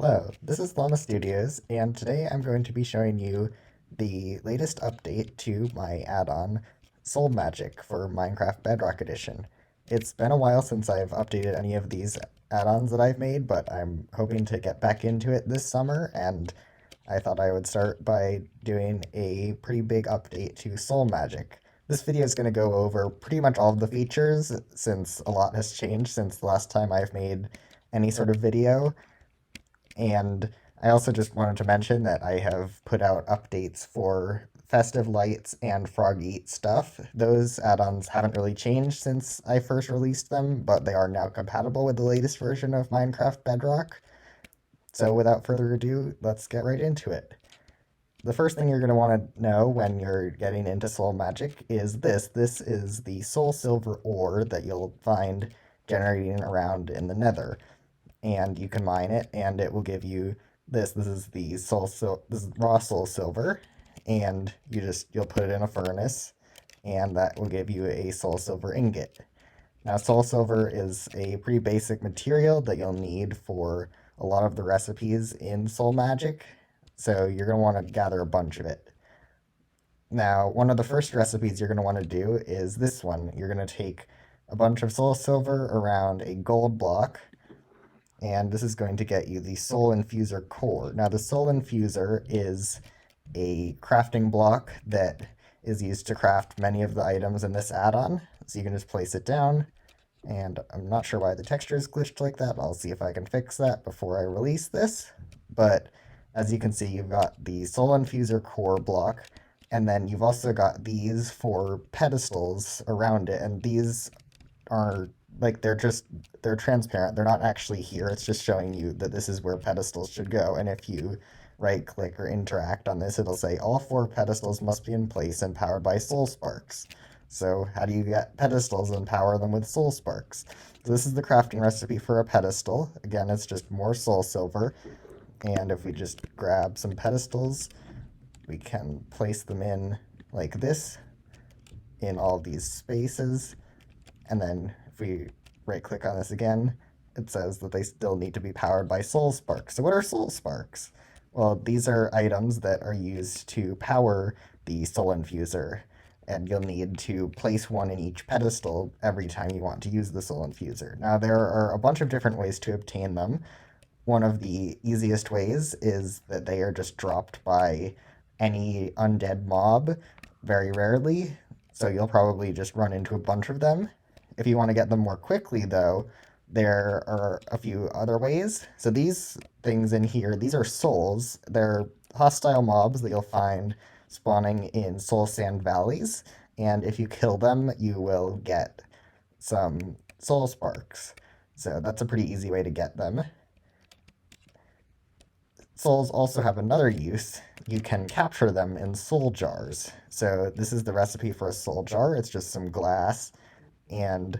Hello, this is Llama Studios, and today I'm going to be showing you the latest update to my add-on, Soul Magic, for Minecraft Bedrock Edition. It's been a while since I've updated any of these add-ons that I've made, but I'm hoping to get back into it this summer, and I thought I would start by doing a pretty big update to Soul Magic. This video is going to go over pretty much all of the features, since a lot has changed since the last time I've made any sort of video. And I also just wanted to mention that I have put out updates for Festive Lights and Frog Eat stuff. Those add-ons haven't really changed since I first released them, but they are now compatible with the latest version of Minecraft Bedrock. So without further ado, let's get right into it. The first thing you're going to want to know when you're getting into Soul Magic is this. This is the Soul Silver ore that you'll find generating around in the Nether. And you can mine it, and it will give you this. This is the this is raw soul silver, and you'll put it in a furnace, and that will give you a soul silver ingot. Now, soul silver is a pretty basic material that you'll need for a lot of the recipes in Soul Magic, so you're going to want to gather a bunch of it. Now, one of the first recipes you're going to want to do is this one. You're going to take a bunch of soul silver around a gold block, and this is going to get you the Soul Infuser core. Now, the Soul Infuser is a crafting block that is used to craft many of the items in this add-on. So you can just place it down, and I'm not sure why the texture is glitched like that. I'll see if I can fix that before I release this. But as you can see, you've got the Soul Infuser core block, and then you've also got these for pedestals around it, and these are they're transparent. They're not actually here. It's just showing you that this is where pedestals should go. And if you right click or interact on this, it'll say all 4 pedestals must be in place and powered by soul sparks. So how do you get pedestals and power them with soul sparks? So this is the crafting recipe for a pedestal. Again, it's just more soul silver. And if we just grab some pedestals, we can place them in like this in all these spaces. And then if we right-click on this again, it says that they still need to be powered by soul sparks. So what are soul sparks? Well, these are items that are used to power the soul infuser, and you'll need to place one in each pedestal every time you want to use the soul infuser. Now, there are a bunch of different ways to obtain them. One of the easiest ways is that they are just dropped by any undead mob, very rarely, so you'll probably just run into a bunch of them. If you want to get them more quickly, though, there are a few other ways. So these things in here, these are souls. They're hostile mobs that you'll find spawning in soul sand valleys, and if you kill them, you will get some soul sparks. So that's a pretty easy way to get them. Souls also have another use. You can capture them in soul jars. So this is the recipe for a soul jar. It's just some glass and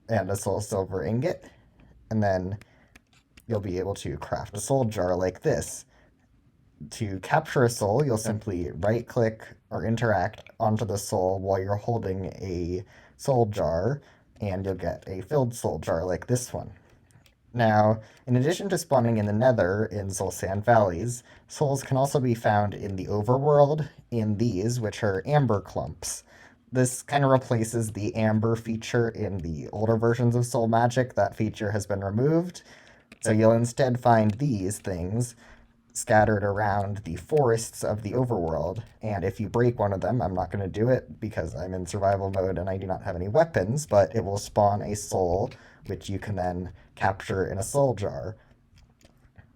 a soul silver ingot, and then you'll be able to craft a soul jar like this. To capture a soul, you'll simply right click or interact onto the soul while you're holding a soul jar, and you'll get a filled soul jar like this one. Now, in addition to spawning in the Nether in soul sand valleys, souls can also be found in the overworld in these, which are amber clumps. This kind of replaces the amber feature in the older versions of Soul Magic. That feature has been removed, so you'll instead find these things scattered around the forests of the overworld, and if you break one of them, I'm not going to do it because I'm in survival mode and I do not have any weapons, but it will spawn a soul, which you can then capture in a soul jar.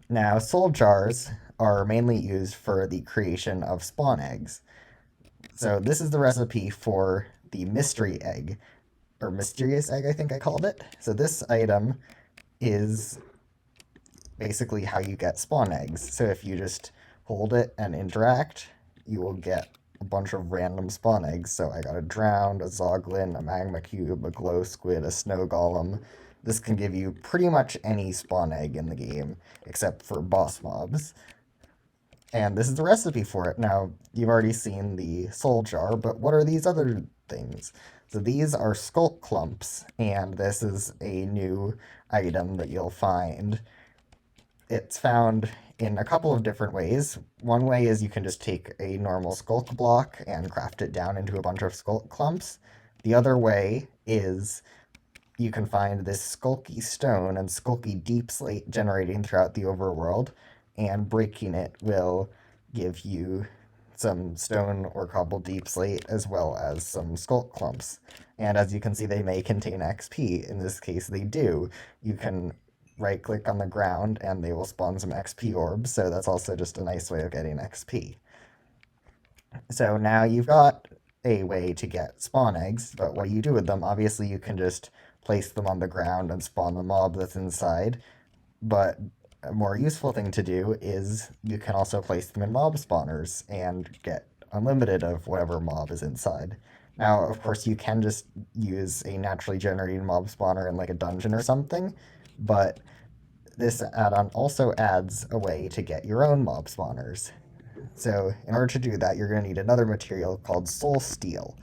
Now, soul jars are mainly used for the creation of spawn eggs. So this is the recipe for the mystery egg, or mysterious egg, I think I called it. So this item is basically how you get spawn eggs. So if you just hold it and interact, you will get a bunch of random spawn eggs. So I got a drowned, a zoglin, a magma cube, a glow squid, a snow golem. This can give you pretty much any spawn egg in the game, except for boss mobs. And this is the recipe for it. Now, you've already seen the soul jar, but what are these other things? So these are sculk clumps, and this is a new item that you'll find It's found in a couple of different ways. One way is you can just take a normal sculk block and craft it down into a bunch of sculk clumps. The other way is you can find this skulky stone and skulky deep slate generating throughout the overworld, and breaking it will give you some stone or cobble deep slate as well as some skulk clumps. And as you can see, they may contain XP. In this case, they do. You can right click on the ground and they will spawn some XP orbs, so that's also just a nice way of getting XP. So now you've got a way to get spawn eggs, but what do you do with them? Obviously, you can just place them on the ground and spawn the mob that's inside, but a more useful thing to do is you can also place them in mob spawners and get unlimited of whatever mob is inside. Now, of course, you can just use a naturally generated mob spawner in like a dungeon or something, but this add-on also adds a way to get your own mob spawners. So in order to do that, you're going to need another material called soul steel,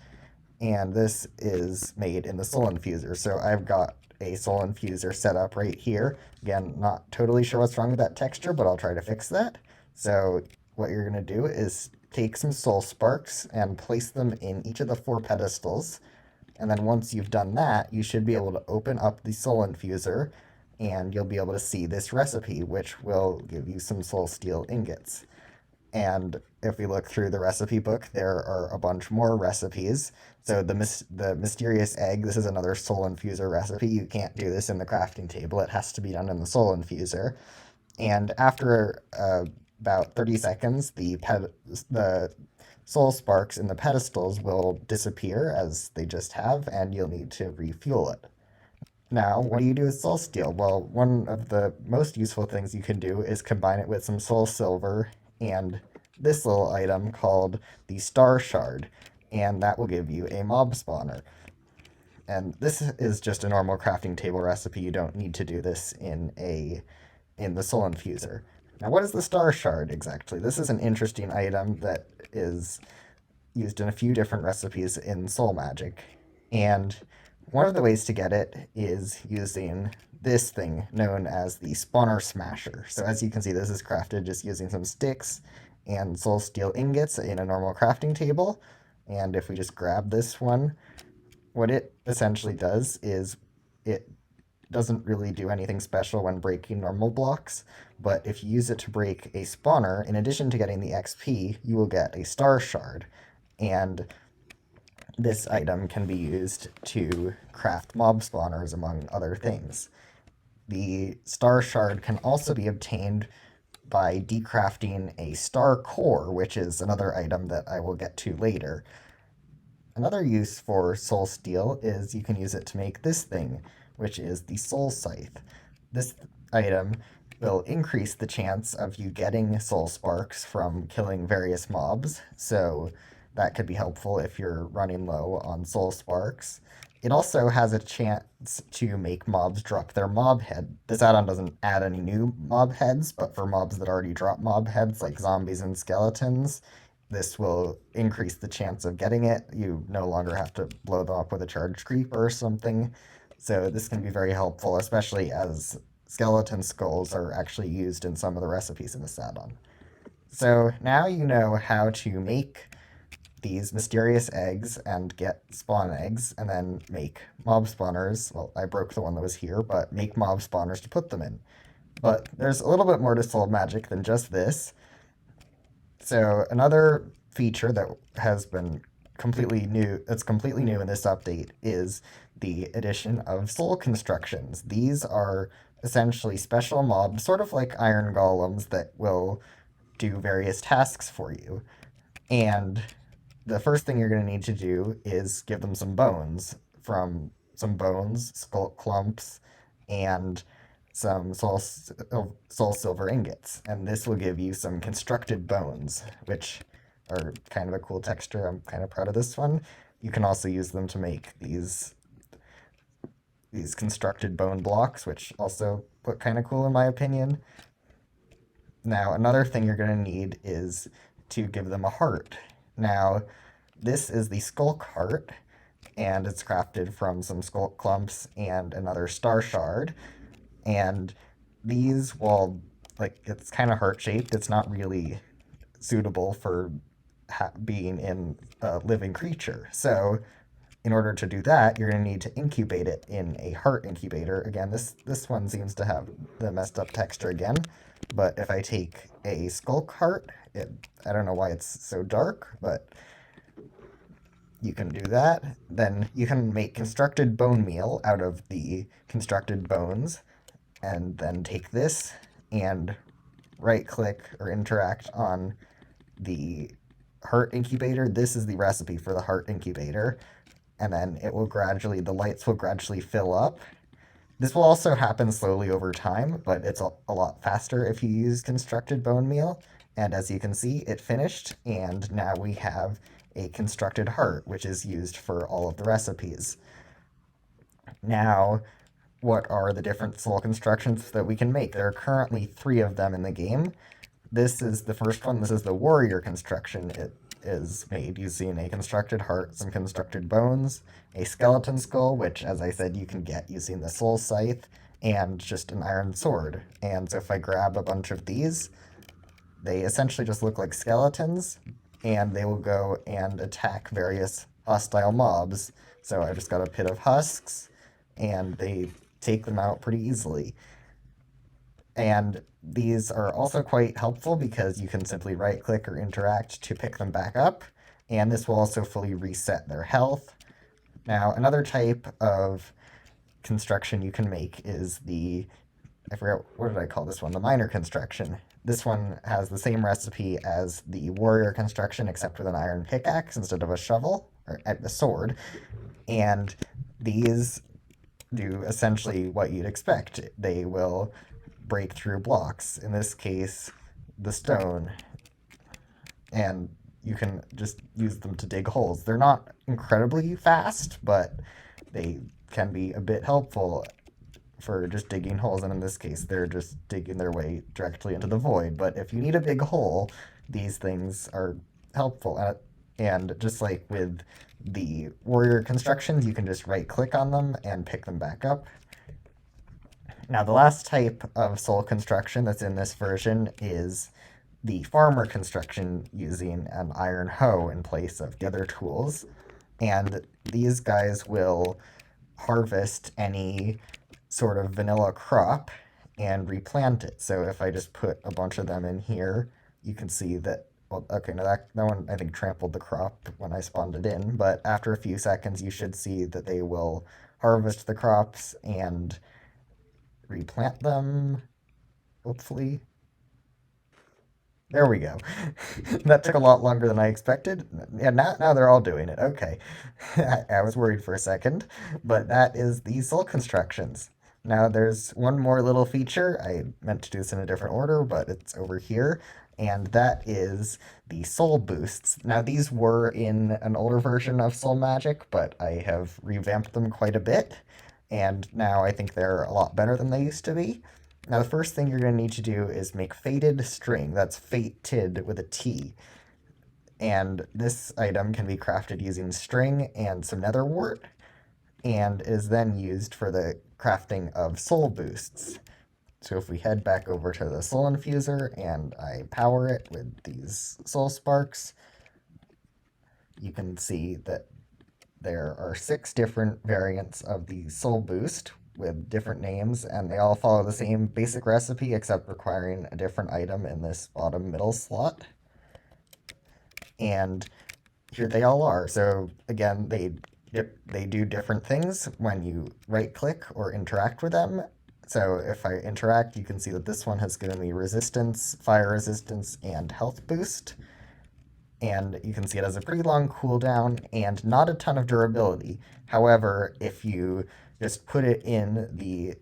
and this is made in the soul infuser. So I've got a soul infuser set up right here. Again, not totally sure what's wrong with that texture, but I'll try to fix that. So what you're going to do is take some soul sparks and place them in each of the 4 pedestals. And then once you've done that, you should be able to open up the soul infuser and you'll be able to see this recipe, which will give you some soul steel ingots. And if we look through the recipe book, there are a bunch more recipes. So the mysterious egg, this is another soul infuser recipe. You can't do this in the crafting table. It has to be done in the soul infuser. And after about 30 seconds, the soul sparks in the pedestals will disappear as they just have, and you'll need to refuel it. Now, what do you do with soul steel? Well, one of the most useful things you can do is combine it with some soul silver and this little item called the star shard, and that will give you a mob spawner. And this is just a normal crafting table recipe. You don't need to do this in the soul infuser. Now, what is the star shard exactly? This is an interesting item that is used in a few different recipes in soul magic, and one of the ways to get it is using this thing known as the spawner smasher. So as you can see, this is crafted just using some sticks and soul steel ingots in a normal crafting table. And if we just grab this one, what it essentially does is it doesn't really do anything special when breaking normal blocks, but if you use it to break a spawner, in addition to getting the XP, you will get a star shard. And this item can be used to craft mob spawners, among other things. The star shard can also be obtained by decrafting a star core, which is another item that I will get to later. Another use for soul steel is you can use it to make this thing, which is the soul scythe. This item will increase the chance of you getting soul sparks from killing various mobs, so that could be helpful if you're running low on soul sparks. It also has a chance to make mobs drop their mob head. This add-on doesn't add any new mob heads, but for mobs that already drop mob heads, like zombies and skeletons, this will increase the chance of getting it. You no longer have to blow them up with a charged creeper or something. So this can be very helpful, especially as skeleton skulls are actually used in some of the recipes in this add-on. So now you know how to make these mysterious eggs and get spawn eggs, and then make mob spawners. Well, I broke the one that was here, but make mob spawners to put them in. But there's a little bit more to soul magic than just this. So another feature that has been completely new in this update is the addition of soul constructions. These are essentially special mobs, sort of like iron golems, that will do various tasks for you. And the first thing you're going to need to do is give them some bones, skull clumps, and some soul silver ingots. And this will give you some constructed bones, which are kind of a cool texture. I'm kind of proud of this one. You can also use them to make these constructed bone blocks, which also look kind of cool in my opinion. Now, another thing you're going to need is to give them a heart. Now, this is the skulk heart, and it's crafted from some skulk clumps and another star shard. And these will like it's kind of heart-shaped. It's not really suitable for being in a living creature. So in order to do that, you're going to need to incubate it in a heart incubator. Again, this one seems to have the messed up texture again, but if I take a skulk heart, I don't know why it's so dark, but you can do that. Then you can make constructed bone meal out of the constructed bones, and then take this and right click or interact on the heart incubator. This is the recipe for the heart incubator. And then the lights will gradually fill up. This will also happen slowly over time, but it's a lot faster if you use constructed bone meal. And as you can see, it finished, and now we have a constructed heart, which is used for all of the recipes. Now, what are the different soul constructions that we can make? There are currently 3 of them in the game. This is the first one. This is the warrior construction. It is made using a constructed heart, some constructed bones, a skeleton skull, which, as I said, you can get using the soul scythe, and just an iron sword. And so if I grab a bunch of these, they essentially just look like skeletons, and they will go and attack various hostile mobs. So I just got a pit of husks, and they take them out pretty easily. And these are also quite helpful because you can simply right click or interact to pick them back up, and this will also fully reset their health. Now, another type of construction you can make is I forgot, what did I call this one? The minor construction. This one has the same recipe as the warrior construction, except with an iron pickaxe instead of a shovel, or a sword. And these do essentially what you'd expect. They will break through blocks, in this case, the stone, and you can just use them to dig holes. They're not incredibly fast, but they can be a bit helpful for just digging holes, and in this case, they're just digging their way directly into the void. But if you need a big hole, these things are helpful. And just like with the warrior constructions, you can just right click on them and pick them back up. Now, the last type of soul construction that's in this version is the farmer construction using an iron hoe in place of the other tools. And these guys will harvest any sort of vanilla crop and replant it. So if I just put a bunch of them in here, you can see that, well, okay, now that one I think trampled the crop when I spawned it in, but after a few seconds you should see that they will harvest the crops and replant them, hopefully. There we go. That took a lot longer than I expected. Yeah, now they're all doing it. Okay. I was worried for a second, but that is the soul constructions. Now there's one more little feature. I meant to do this in a different order, but it's over here, and that is the soul boosts. Now these were in an older version of Soul Magic, but I have revamped them quite a bit, and now I think they're a lot better than they used to be. Now, the first thing you're going to need to do is make fated string. That's fated with a T. And this item can be crafted using string and some nether wart, and is then used for the crafting of soul boosts. So if we head back over to the soul infuser and I power it with these soul sparks, you can see that there are 6 different variants of the soul boost, with different names, and they all follow the same basic recipe except requiring a different item in this bottom middle slot. And here they all are. So again, they do different things when you right click or interact with them. So if I interact, you can see that this one has given me resistance, fire resistance, and health boost. And you can see it has a pretty long cooldown and not a ton of durability. However, if you just put it in the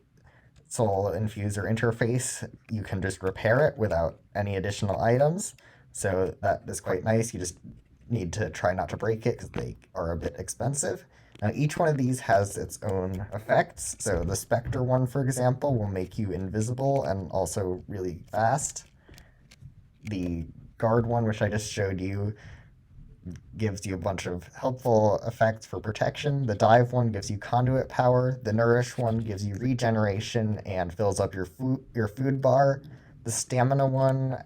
Soul Infuser interface, you can just repair it without any additional items. So that is quite nice. You just need to try not to break it because they are a bit expensive. Now, each one of these has its own effects. So the Spectre one, for example, will make you invisible and also really fast. The Guard one, which I just showed you, gives you a bunch of helpful effects for protection. The Dive one gives you conduit power. The Nourish one gives you regeneration and fills up your food bar. The stamina one,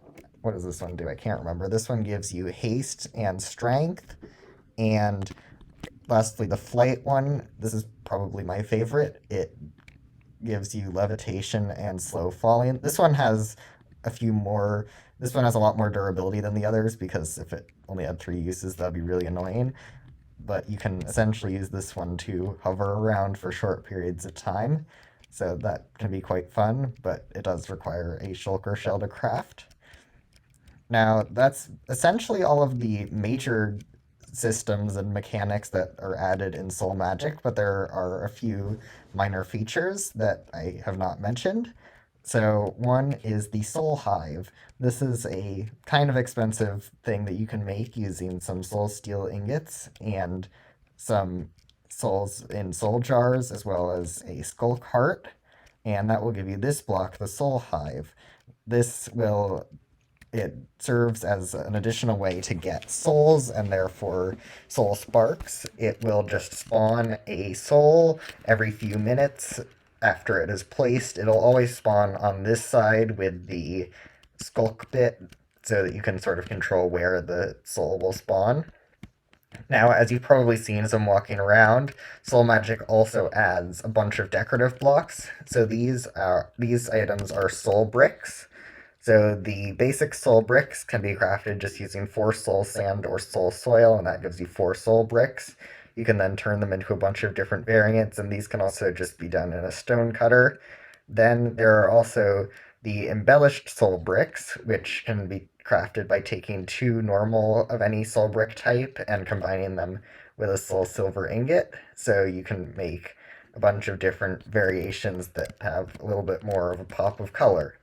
what does this one do? I can't remember. This one gives you haste and strength. And lastly, the flight one, this is probably my favorite. It gives you levitation and slow falling. This one has a few more. This one has a lot more durability than the others because if it only had 3 uses, that'd be really annoying. But you can essentially use this one to hover around for short periods of time. So that can be quite fun, but it does require a shulker shell to craft. Now, that's essentially all of the major systems and mechanics that are added in Soul Magic, but there are a few minor features that I have not mentioned. So, one is the Soul Hive. This is a kind of expensive thing that you can make using some soul steel ingots and some souls in soul jars, as well as a skulk heart, and that will give you this block, the Soul Hive. This will it serves as an additional way to get souls and therefore soul sparks. It will just spawn a soul every few minutes after it is placed. It'll always spawn on this side with the skulk bit so that you can sort of control where the soul will spawn. Now, as you've probably seen as I'm walking around, Soul Magic also adds a bunch of decorative blocks. So these items are soul bricks. So the basic soul bricks can be crafted just using 4 soul sand or soul soil, and that gives you 4 soul bricks. You can then turn them into a bunch of different variants, and these can also just be done in a stone cutter. Then there are also the embellished soul bricks, which can be crafted by taking 2 normal of any soul brick type and combining them with a soul silver ingot. So you can make a bunch of different variations that have a little bit more of a pop of color.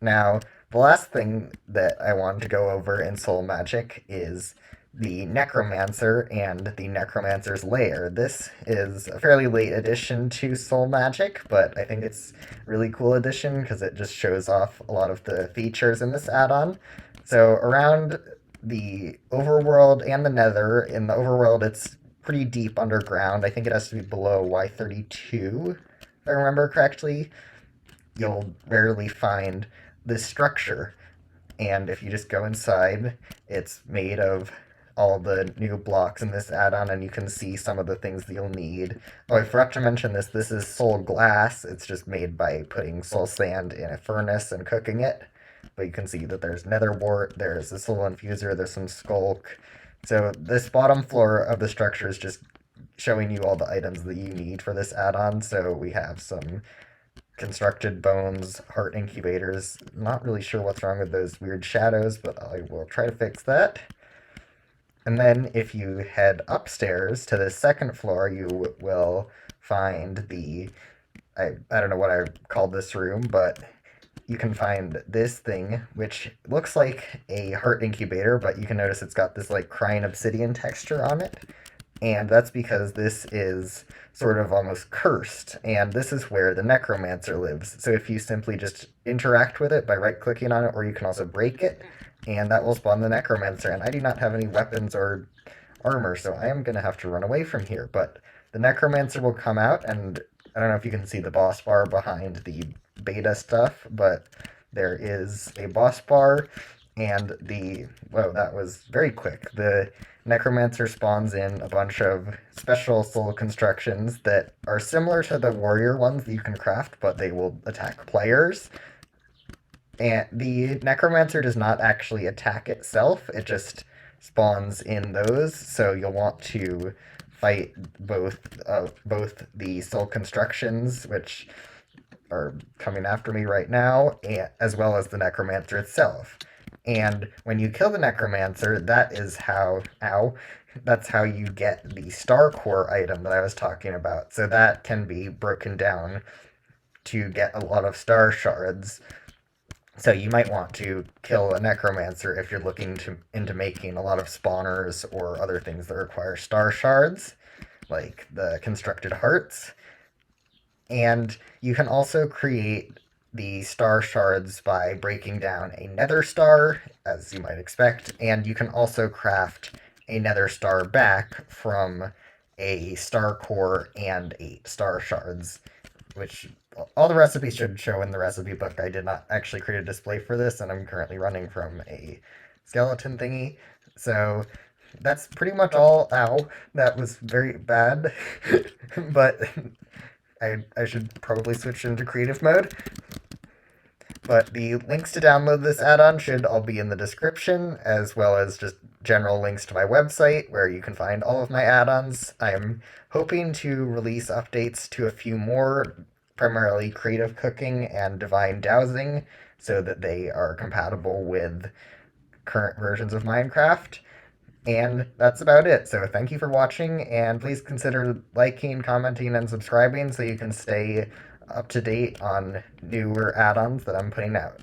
Now, the last thing that I wanted to go over in Soul Magic is the Necromancer and the Necromancer's Lair. This is a fairly late addition to Soul Magic, but I think it's a really cool addition because it just shows off a lot of the features in this add-on. So around the overworld and the nether, in the overworld it's pretty deep underground. I think it has to be below Y32, if I remember correctly. You'll rarely find this structure. And if you just go inside, it's made of all the new blocks in this add-on, and you can see some of the things that you'll need. Oh, I forgot to mention this. This is soul glass. It's just made by putting soul sand in a furnace and cooking it. But you can see that there's nether wart, there's a soul infuser, there's some skulk. So this bottom floor of the structure is just showing you all the items that you need for this add-on. So we have some constructed bones, heart incubators. Not really sure what's wrong with those weird shadows, but I will try to fix that. And then if you head upstairs to the second floor, you will find I don't know what I called this room, but you can find this thing, which looks like a heart incubator, but you can notice it's got this like crying obsidian texture on it. And that's because this is sort of almost cursed, and this is where the Necromancer lives. So if you simply just interact with it by right-clicking on it, or you can also break it, and that will spawn the Necromancer. And I do not have any weapons or armor, so I am going to have to run away from here. But the Necromancer will come out, and I don't know if you can see the boss bar behind the beta stuff, but there is a boss bar, and whoa, that was very quick. The Necromancer spawns in a bunch of special soul constructions that are similar to the warrior ones that you can craft, but they will attack players. And the Necromancer does not actually attack itself, it just spawns in those, so you'll want to fight both the soul constructions, which are coming after me right now, as well as the Necromancer itself. And when you kill the Necromancer, that's how you get the Star Core item that I was talking about. So that can be broken down to get a lot of star shards. So you might want to kill a Necromancer if you're looking into making a lot of spawners or other things that require star shards, like the constructed hearts. And you can also create the star shards by breaking down a nether star, as you might expect, and you can also craft a nether star back from a star core and 8 star shards, which all the recipes should show in the recipe book. I did not actually create a display for this, and I'm currently running from a skeleton thingy. So that's pretty much all. Ow, that was very bad. But I should probably switch into creative mode. But the links to download this add-on should all be in the description, as well as just general links to my website where you can find all of my add-ons. I'm hoping to release updates to a few more, primarily creative cooking and divine dowsing, so that they are compatible with current versions of Minecraft. And that's about it. So thank you for watching, and please consider liking, commenting, and subscribing so you can stay up to date on newer add-ons that I'm putting out.